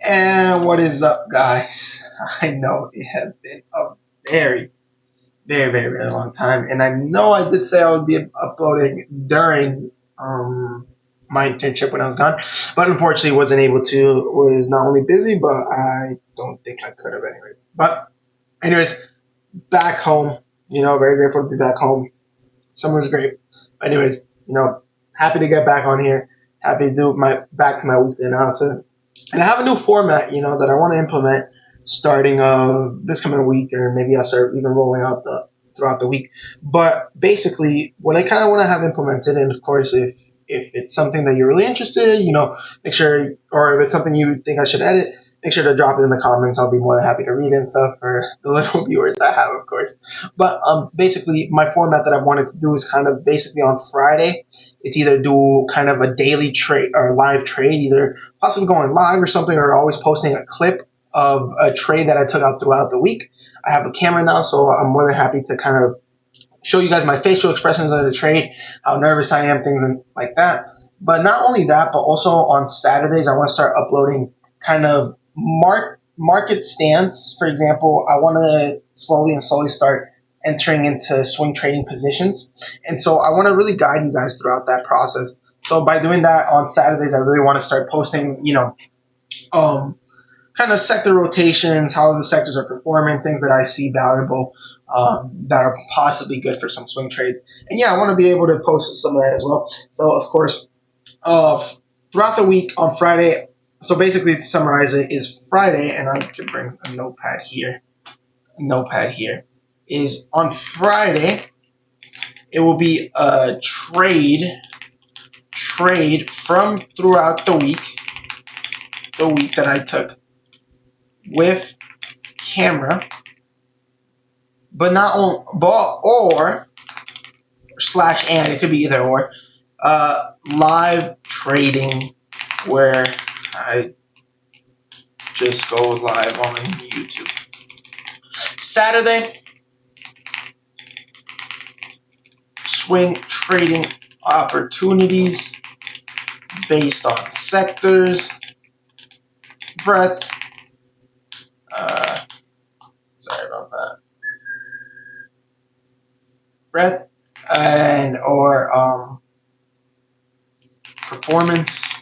And what is up, guys? I know it has been a very, very, very, very long time, and I know I did say I would be uploading during my internship when I was gone, but unfortunately wasn't able to. Was not only busy, but I don't think I could have anyway. But anyways, back home. Very grateful to be back home. Summer's great. Anyways, happy to get back on here. Happy to do my back to my weekly analysis. And I have a new format, that I want to implement starting this coming week, or maybe I'll start even rolling out throughout the week. But basically, what I kind of want to have implemented, and of course, if it's something that you're really interested in, make sure, or if it's something you think I should edit, make sure to drop it in the comments. I'll be more than happy to read it and stuff for the little viewers I have, of course. But basically, my format that I wanted to do is kind of basically on Friday. It's either do kind of a daily trade or live trade, either possibly going live or something, or always posting a clip of a trade that I took out throughout the week. I have a camera now, so I'm more than happy to kind of show you guys my facial expressions of the trade, how nervous I am, things like that. But not only that, but also on Saturdays, I want to start uploading kind of market stance. For example, I want to slowly start entering into swing trading positions. And so I want to really guide you guys throughout that process. So by doing that on Saturdays, I really want to start posting, kind of sector rotations, how the sectors are performing, things that I see valuable, that are possibly good for some swing trades. And yeah, I want to be able to post some of that as well. So of course, throughout the week on Friday, so basically to summarize it, is Friday, and I can bring a notepad here. Is on Friday, it will be a trade from throughout the week that I took with camera, but not on or slash and it could be either or, live trading where I just go live on YouTube. Saturday, swing trading opportunities based on sectors, breadth. Sorry about that. Breadth and or performance,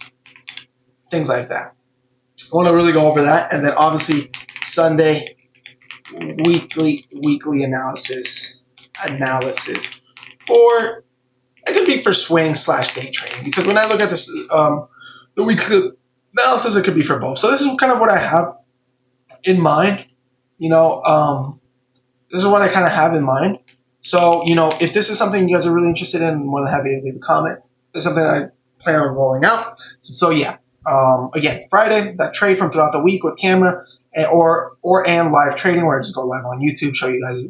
things like that. I want to really go over that, and then obviously Sunday weekly analysis, or it could be for swing / day trading, because when I look at this, the weekly analysis, it could be for both. So this is kind of what I have in mind. This is what I kind of have in mind. So, if this is something you guys are really interested in, I'm more than happy to leave a comment. It's something I plan on rolling out. So yeah. Again, Friday, that trade from throughout the week with camera and live trading, where I just go live on YouTube, show you guys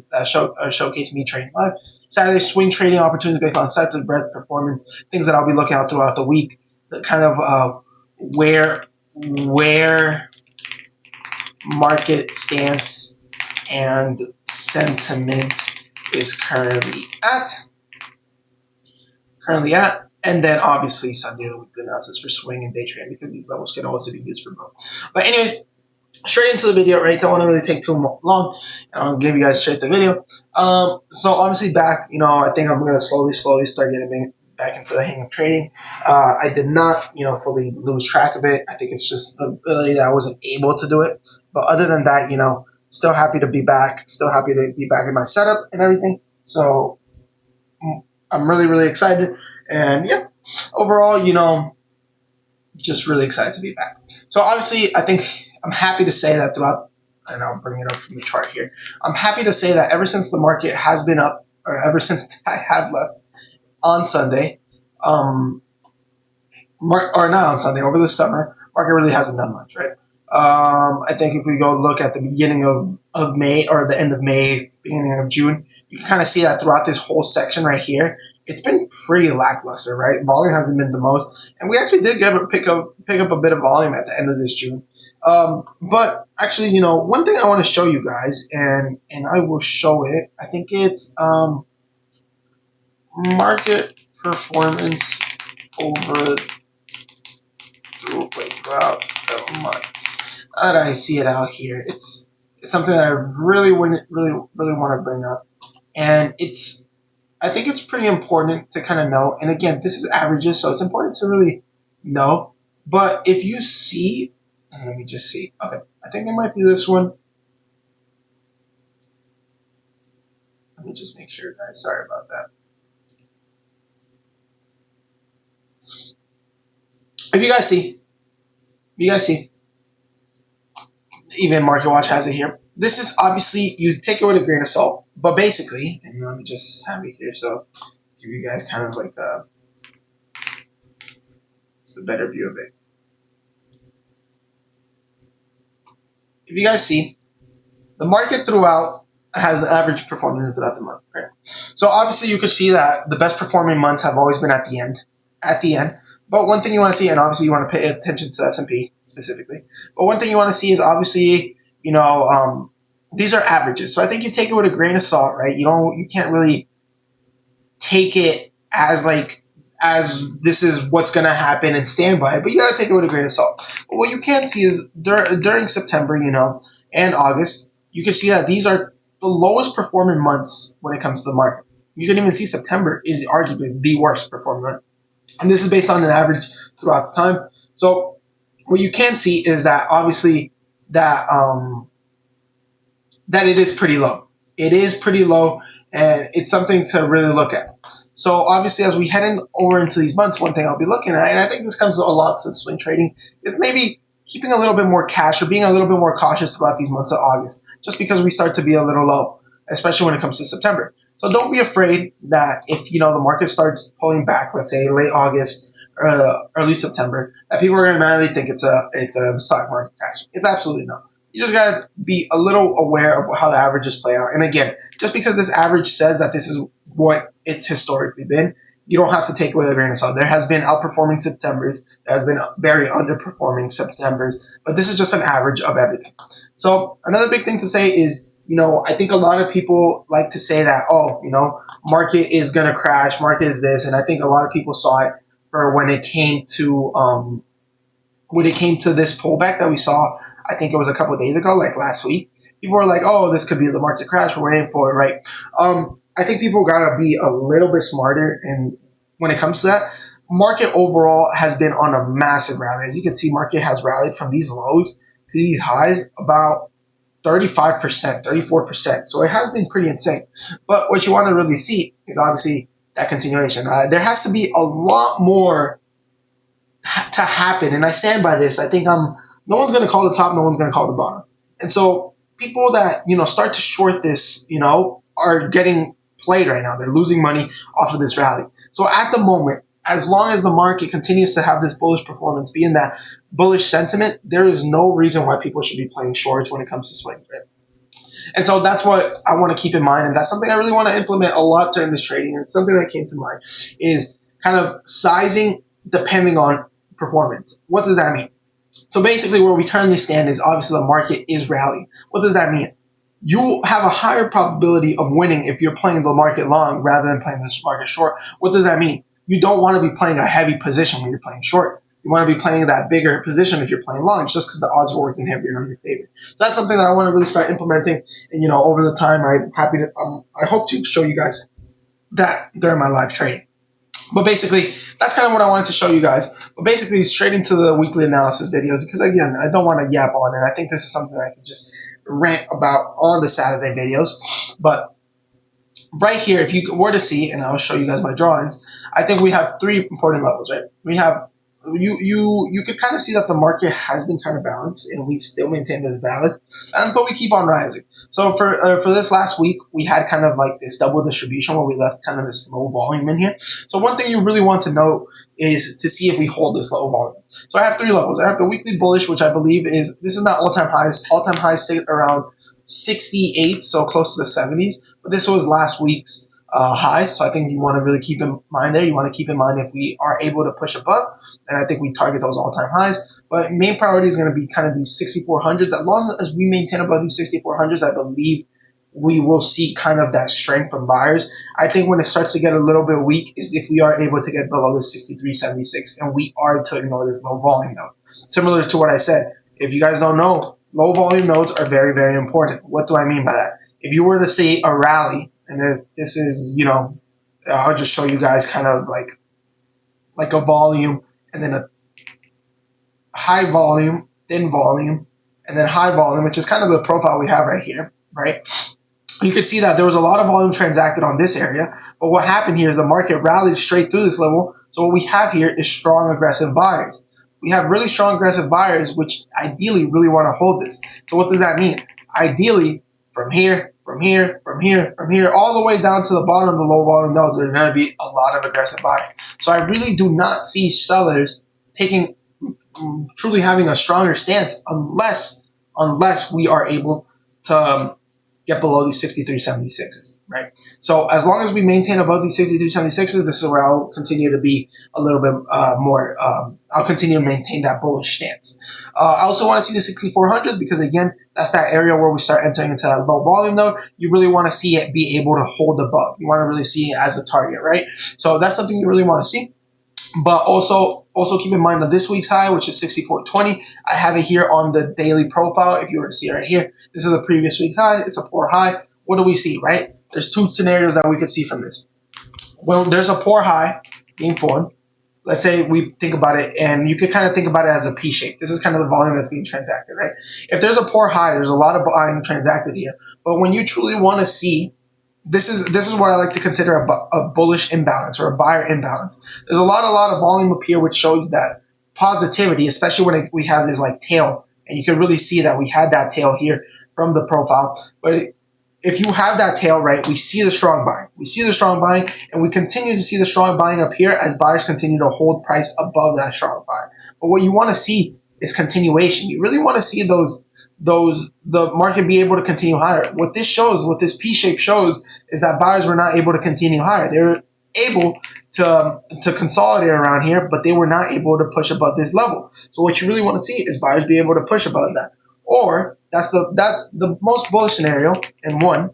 showcase me trading live. Saturday, swing trading opportunities based on sector, breadth, performance, things that I'll be looking at throughout the week. That kind of where market stance and sentiment is currently at. And then obviously Sunday, the weekly analysis for swing and day trading, because these levels can also be used for both. But anyways, straight into the video, right? Don't want to really take too long. I'll give you guys straight the video. So obviously back, I think I'm going to slowly start getting back into the hang of trading. I did not, fully lose track of it. I think it's just the ability that I wasn't able to do it. But other than that, still happy to be back. Still happy to be back in my setup and everything. So I'm really, really excited. And yeah, overall, just really excited to be back. So obviously, I think I'm happy to say that throughout, and I'll bring it up from the chart here. I'm happy to say that ever since the market has been up, or ever since I have left on Sunday, or not on Sunday, over the summer, market really hasn't done much, right? I think if we go look at the beginning of May, or the end of May, beginning of June, you can kind of see that throughout this whole section right here, it's been pretty lackluster, right? Volume hasn't been the most, and we actually did pick up a bit of volume at the end of this June. But actually, one thing I want to show you guys, and I will show it. I think it's market performance throughout the months. now that I see it out here, it's something that I really wouldn't really want to bring up, and it's I think it's pretty important to kind of know. And again, this is averages, so it's important to really know. But if you see, let me just see. Okay, I think it might be this one. Let me just make sure, guys. Sorry about that. If you guys see, even Market Watch has it here. This is obviously you take it with a grain of salt, but basically, and let me just have it here so give you guys kind of like just a better view of it. If you guys see, the market throughout has average performance throughout the month. Right? So obviously you could see that the best performing months have always been at the end. At the end. But one thing you want to see, and obviously you want to pay attention to the S&P specifically. But one thing you want to see is obviously, these are averages. So I think you take it with a grain of salt, right? You can't really take it as like as this is what's going to happen and stand by it, but you got to take it with a grain of salt. But what you can see is during September, and August, you can see that these are the lowest performing months when it comes to the market. You can even see September is arguably the worst performing month, and this is based on an average throughout the time. So what you can see is that obviously that that it is pretty low. It is pretty low, and it's something to really look at. So obviously, as we head over into these months, one thing I'll be looking at, and I think this comes a lot to swing trading, is maybe keeping a little bit more cash or being a little bit more cautious throughout these months of August, just because we start to be a little low, especially when it comes to September. So don't be afraid that if the market starts pulling back, let's say late August or early September, that people are going to immediately think it's a stock market crash. It's absolutely not. You just got to be a little aware of how the averages play out. And again, just because this average says that this is what it's historically been, you don't have to take it with a grain of salt. There has been outperforming Septembers. There has been very underperforming Septembers. But this is just an average of everything. So another big thing to say is, I think a lot of people like to say that, market is going to crash, market is this. And I think a lot of people saw it for when it came to this pullback that we saw, I think it was a couple of days ago, like last week, people were like, "Oh, this could be the market crash. We're waiting for it," right? I think people gotta be a little bit smarter, and when it comes to that, market overall has been on a massive rally. As you can see, market has rallied from these lows to these highs about 35%, 34%. So it has been pretty insane. But what you want to really see is obviously that continuation. There has to be a lot more to happen, and I stand by this. I think no one's going to call the top, no one's going to call the bottom, and so people that start to short this, are getting played right now. They're losing money off of this rally. So at the moment, as long as the market continues to have this bullish performance, be in that bullish sentiment, there is no reason why people should be playing shorts when it comes to swing trade. And so that's what I want to keep in mind, and that's something I really want to implement a lot during this trading. And it's something that came to mind is kind of sizing depending on performance. What does that mean? So basically, where we currently stand is obviously the market is rallying. What does that mean? You have a higher probability of winning if you're playing the market long rather than playing the market short. What does that mean? You don't want to be playing a heavy position when you're playing short. You want to be playing that bigger position if you're playing long, just because the odds are working heavier on your favor. So that's something that I want to really start implementing. And over the time, I hope to show you guys that during my live trading. But basically, that's kind of what I wanted to show you guys. But basically, straight into the weekly analysis videos, because again, I don't want to yap on it. I think this is something that I can just rant about on the Saturday videos. But right here, if you were to see, and I'll show you guys my drawings, I think we have three important levels, right? We have you could kind of see that the market has been kind of balanced, and we still maintain this valid, but we keep on rising. So for this last week, we had kind of like this double distribution where we left kind of this low volume in here. So one thing you really want to know is to see if we hold this low volume. So I have three levels. I have the weekly bullish, which I believe this is not all-time highs. All-time highs sit around 68, so close to the 70s. But this was last week's highs, so I think you want to really keep in mind there. You want to keep in mind if we are able to push above, and I think we target those all-time highs. But main priority is going to be kind of these 6,400s. As long as we maintain above these 6,400s, I believe we will see kind of that strength from buyers. I think when it starts to get a little bit weak is if we are able to get below the 63.76, and we are to ignore this low volume note. Similar to what I said, if you guys don't know, low volume nodes are very, very important. What do I mean by that? If you were to see a rally, and this is, I'll just show you guys kind of like a volume, and then a high volume, thin volume, and then high volume, which is kind of the profile we have right here, right? You could see that there was a lot of volume transacted on this area, but what happened here is the market rallied straight through this level. So what we have here is strong aggressive buyers. We have really strong aggressive buyers, which ideally really want to hold this. So what does that mean? Ideally, from here, from here, from here, from here, all the way down to the bottom of the low volume nodes, there's going to be a lot of aggressive buyers. So I really do not see sellers taking truly having a stronger stance unless we are able to get below these 63.76s, right? So as long as we maintain above these 63.76s, this is where I'll continue to be a little bit more. I'll continue to maintain that bullish stance. I also want to see the 6400s because again, that's that area where we start entering into that low volume node. You really want to see it be able to hold above. You want to really see it as a target, right? So that's something you really want to see. But also keep in mind that this week's high, which is 64.20, I have it here on the daily profile. If you were to see right here, this is the previous week's high. It's a poor high. What do we see, right? There's two scenarios that we could see from this. Well, there's a poor high being formed. Let's say we think about it, and you could kind of think about it as a P shape. This is kind of the volume that's being transacted, right? If there's a poor high, there's a lot of buying transacted here. But when you truly want to see, this is what I like to consider a bullish imbalance or a buyer imbalance. There's a lot of volume up here, which shows that positivity, especially when we have this like tail, and you can really see that we had that tail here from the profile. But if you have that tail, right, we see the strong buying. We see the strong buying, and we continue to see the strong buying up here as buyers continue to hold price above that strong buy. But what you want to see is continuation. You really want to see the market be able to continue higher. What this shows, what this P shape shows, is that buyers were not able to continue higher. They were able to consolidate around here, but they were not able to push above this level. So what you really want to see is buyers be able to push above that. Or that's the most bullish scenario, and one,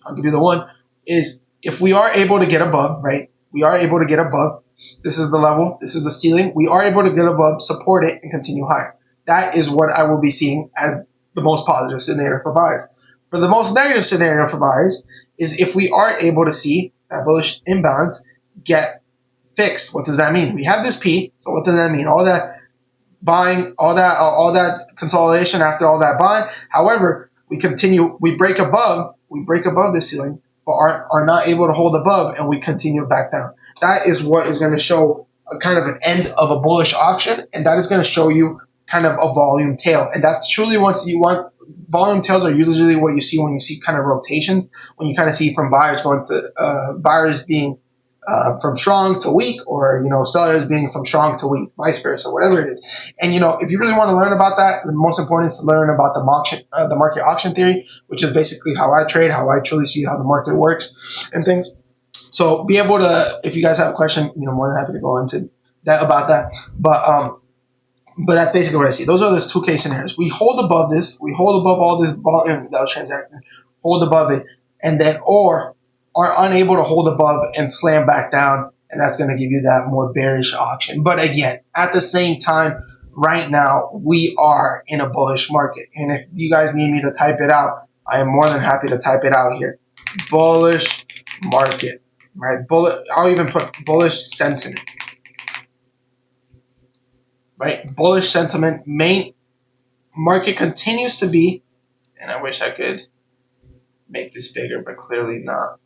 I'll give you the one, is if we are able to get above, right? We are able to get above. This is the level. This is the ceiling. We are able to get above, support it, and continue higher. That is what I will be seeing as the most positive scenario for buyers. For the most negative scenario for buyers is if we are able to see that bullish imbalance get fixed. What does that mean? We have this P. So what does that mean? All that buying, all that consolidation after all that buying. However, we break above the ceiling, but are not able to hold above, and we continue back down. That is what is going to show a kind of an end of a bullish auction, and that is going to show you kind of a volume tail. And that's truly what you want. Volume tails are usually what you see when you see kind of rotations, when you kind of see from buyers going to buyers being from strong to weak, or sellers being from strong to weak, vice versa, whatever it is. And if you really want to learn about that, the most important is to learn about the market auction theory, which is basically how I trade, how I truly see how the market works and things. So be able to, if you guys have a question, more than happy to go into that about that. But that's basically what I see. Those are those two case scenarios. We hold above this. We hold above all this volume that was transacted. Hold above it, and then or are unable to hold above and slam back down, and that's going to give you that more bearish auction. But again, at the same time, right now we are in a bullish market, and if you guys need me to type it out, I am more than happy to type it out here. Bullish market, right? I'll even put bullish sentiment. Right, bullish sentiment. Main market continues to be, and I wish I could make this bigger, but clearly not.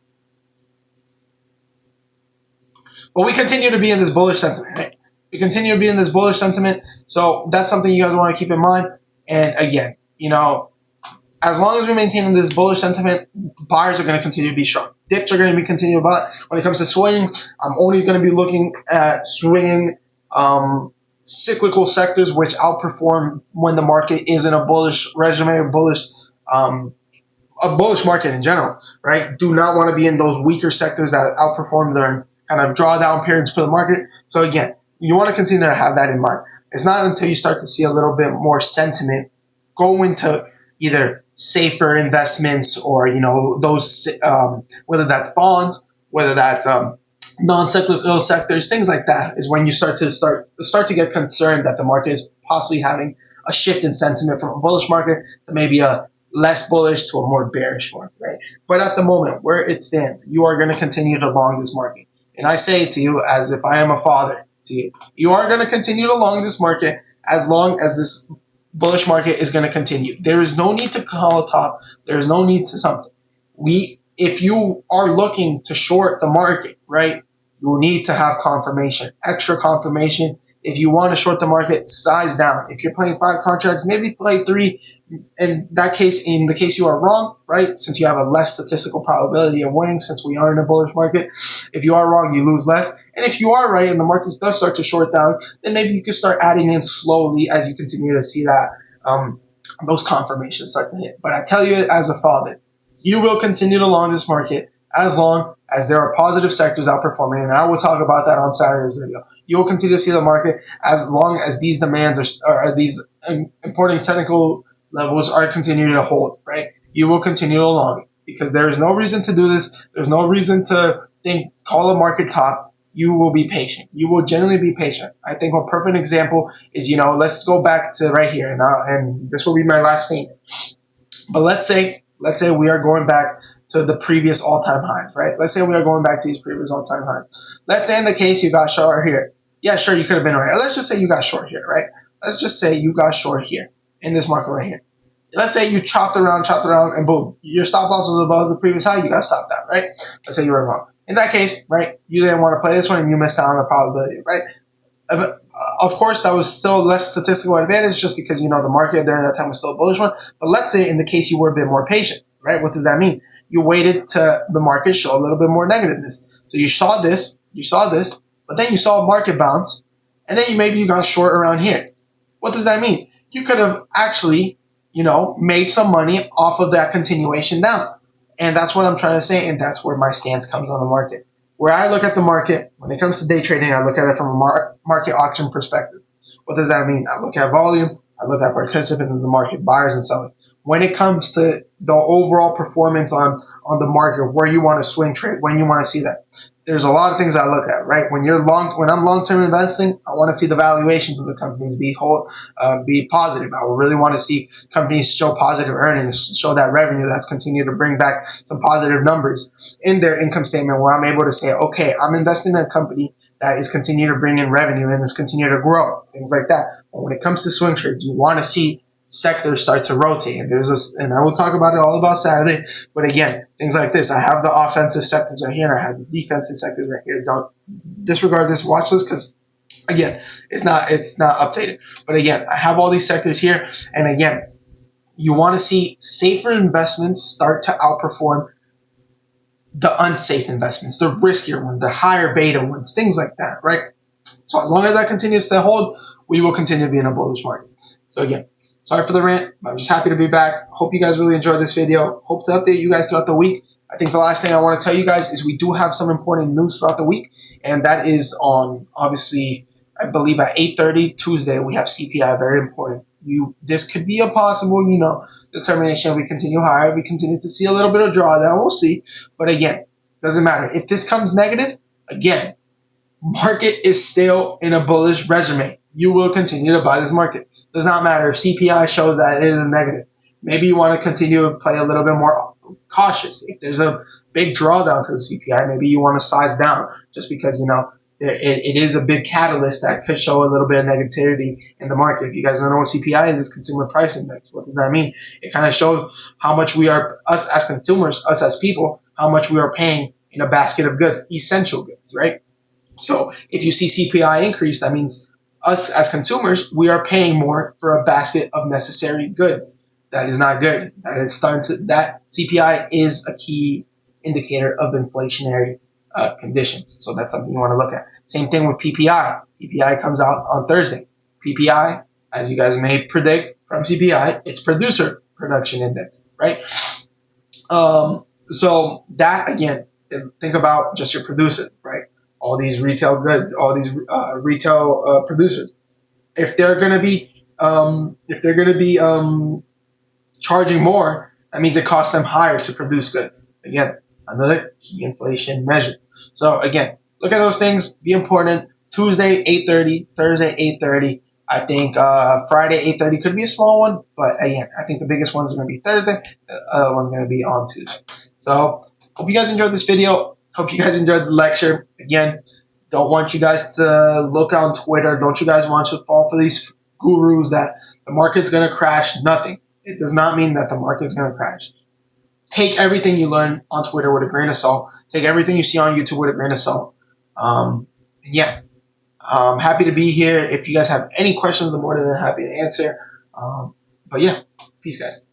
But we continue to be in this bullish sentiment, right? We continue to be in this bullish sentiment, so that's something you guys want to keep in mind. And again, as long as we maintain this bullish sentiment, buyers are going to continue to be strong. Dips are going to be continued, but when it comes to swings, I'm only going to be looking at swinging cyclical sectors which outperform when the market is in a bullish resume, a bullish market in general, right? Do not want to be in those weaker sectors that outperform during kind of drawdown periods for the market. So again, you want to continue to have that in mind. It's not until you start to see a little bit more sentiment go into either safer investments or those whether that's bonds, whether that's non-cyclical sectors, things like that, is when you start to get concerned that the market is possibly having a shift in sentiment from a bullish market to maybe a less bullish to a more bearish one, right? But at the moment where it stands, you are going to continue to long this market. And I say it to you as if I am a father to you. You are going to continue to long this market as long as this bullish market is going to continue. There is no need to call a top. There is no need to something. If you are looking to short the market, right, you need to have confirmation, extra confirmation. If you want to short the market, size down. If you're playing 5 contracts, maybe play 3. In the case you are wrong, right, since you have a less statistical probability of winning, since we are in a bullish market, if you are wrong, you lose less. And if you are right and the market does start to short down, then maybe you can start adding in slowly as you continue to see that those confirmations start to hit. But I tell you, as a father, you will continue to long this market as long as there are positive sectors outperforming, and I will talk about that on Saturday's video. You will continue to see the market as long as these demands or these important technical levels are continuing to hold, right? You will continue to long it because there is no reason to do this. There's no reason to call a market top. You will be patient. You will generally be patient. I think a perfect example is, let's go back to right here now, and this will be my last statement. But let's say we are going back to the previous all-time highs, right? Let's say we are going back to these previous all-time highs. Let's say in the case you got short here. Yeah, sure, you could have been right. Let's just say you got short here, right? Let's just say you got short here in this market right here. Let's say you chopped around, and boom, your stop loss was above the previous high. You got to stop that, right? Let's say you were wrong. In that case, right, you didn't want to play this one and you missed out on the probability, right? Of course, that was still less statistical advantage just because, the market during that time was still a bullish one. But let's say in the case you were a bit more patient, right? What does that mean? You waited to the market show a little bit more negativeness. So you saw this, but then you saw a market bounce, and then maybe you got short around here. What does that mean? You could have actually, made some money off of that continuation down. And that's what I'm trying to say, and that's where my stance comes on the market. Where I look at the market, when it comes to day trading, I look at it from a market auction perspective. What does that mean? I look at volume, I look at participants in the market, buyers and sellers. When it comes to the overall performance on the market, where you want to swing trade, when you want to see that, there's a lot of things I look at, right? When I'm long-term investing, I want to see the valuations of the companies be positive. I really want to see companies show positive earnings, show that revenue that's continued to bring back some positive numbers in their income statement, where I'm able to say, okay, I'm investing in a company that is continuing to bring in revenue and is continuing to grow, things like that. But when it comes to swing trades, you want to see sectors start to rotate, and and I will talk about it all about Saturday. But again, things like this, I have the offensive sectors right here, and I have the defensive sectors right here. Don't disregard this watch list because, again, it's not updated. But again, I have all these sectors here, and again, you want to see safer investments start to outperform the unsafe investments, the riskier ones, the higher beta ones, things like that, right? So as long as that continues to hold, we will continue to be in a bullish market. So again, sorry for the rant. I'm just happy to be back. Hope you guys really enjoyed this video. Hope to update you guys throughout the week. I think the last thing I want to tell you guys is we do have some important news throughout the week, and that is on, obviously, I believe at 8:30 Tuesday, we have CPI, very important. This could be a possible, determination. We continue higher. We continue to see a little bit of drawdown. We'll see. But again, doesn't matter. If this comes negative, again, market is still in a bullish regimen. You will continue to buy this market. Does not matter if CPI shows that it is negative. Maybe you want to continue to play a little bit more cautious. If there's a big drawdown because of CPI, maybe you want to size down just because, it is a big catalyst that could show a little bit of negativity in the market. If you guys don't know what CPI is, it's Consumer Price Index. What does that mean? It kind of shows how much us as consumers, us as people, how much we are paying in a basket of goods, essential goods, right? So if you see CPI increase, that means us as consumers, we are paying more for a basket of necessary goods. That is not good. That CPI is a key indicator of inflationary conditions. So that's something you want to look at. Same thing with PPI. PPI comes out on Thursday. PPI, as you guys may predict from CPI, it's producer production index, right? So that, again, think about just your producer, right? All these retail goods, all these retail producers. If they're gonna be charging more, that means it costs them higher to produce goods. Again, another key inflation measure. So again, look at those things. Be important. Tuesday 8:30, Thursday 8:30. I think Friday 8:30 could be a small one, but again, I think the biggest one is going to be Thursday. The other one's going to be on Tuesday. So hope you guys enjoyed this video. Hope you guys enjoyed the lecture. Again, don't want you guys to look on Twitter. Don't you guys want to fall for these gurus that the market's going to crash? Nothing. It does not mean that the market's going to crash. Take everything you learn on Twitter with a grain of salt. Take everything you see on YouTube with a grain of salt. Yeah, happy to be here. If you guys have any questions, I'm more than happy to answer. But yeah, peace, guys.